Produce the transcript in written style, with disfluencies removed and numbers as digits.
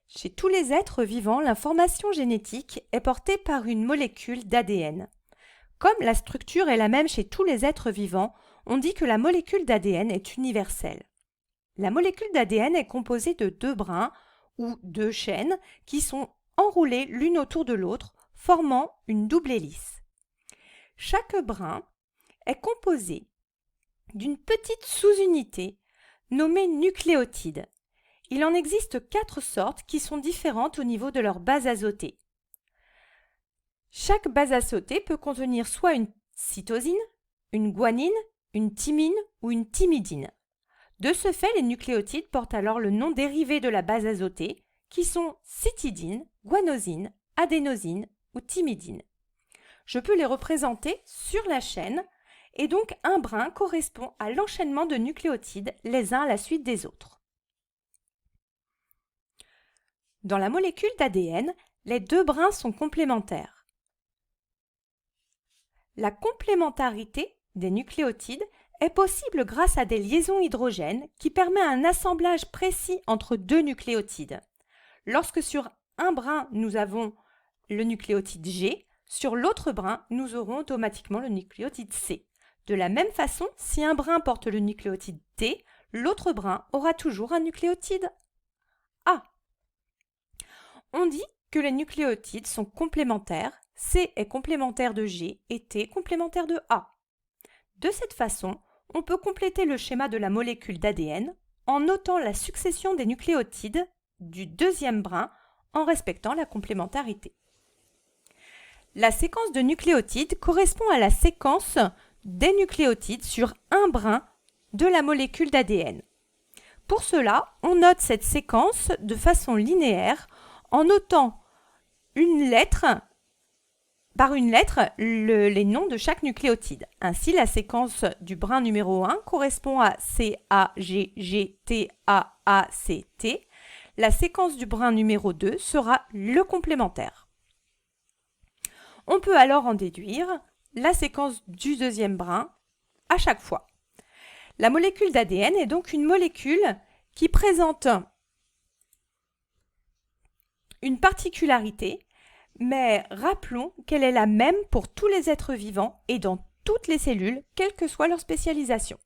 Chez tous les êtres vivants, l'information génétique est portée par une molécule d'ADN. Comme la structure est la même chez tous les êtres vivants, on dit que la molécule d'ADN est universelle. La molécule d'ADN est composée de deux brins ou deux chaînes qui sont enroulées l'une autour de l'autre, formant une double hélice. Chaque brin est composé d'une petite sous-unité nommée nucléotide. Il en existe 4 sortes qui sont différentes au niveau de leur base azotée. Chaque base azotée peut contenir soit une cytosine, une guanine, une thymine ou une thymidine. De ce fait, les nucléotides portent alors le nom dérivé de la base azotée, qui sont cytidine, guanosine, adénosine ou thymidine. Je peux les représenter sur la chaîne, et donc un brin correspond à l'enchaînement de nucléotides les uns à la suite des autres. Dans la molécule d'ADN, les deux brins sont complémentaires. La complémentarité des nucléotides est possible grâce à des liaisons hydrogènes qui permettent un assemblage précis entre deux nucléotides. Lorsque sur un brin nous avons le nucléotide G, sur l'autre brin nous aurons automatiquement le nucléotide C. De la même façon, si un brin porte le nucléotide T, l'autre brin aura toujours un nucléotide A. On dit que les nucléotides sont complémentaires, C est complémentaire de G et T complémentaire de A. De cette façon, on peut compléter le schéma de la molécule d'ADN en notant la succession des nucléotides du deuxième brin en respectant la complémentarité. La séquence de nucléotides correspond à la séquence des nucléotides sur un brin de la molécule d'ADN. Pour cela, on note cette séquence de façon linéaire en notant par une lettre les noms de chaque nucléotide. Ainsi, la séquence du brin numéro 1 correspond à CAGGTAACT. La séquence du brin numéro 2 sera le complémentaire. On peut alors en déduire la séquence du deuxième brin à chaque fois. La molécule d'ADN est donc une molécule qui présente une particularité, mais rappelons qu'elle est la même pour tous les êtres vivants et dans toutes les cellules, quelle que soit leur spécialisation.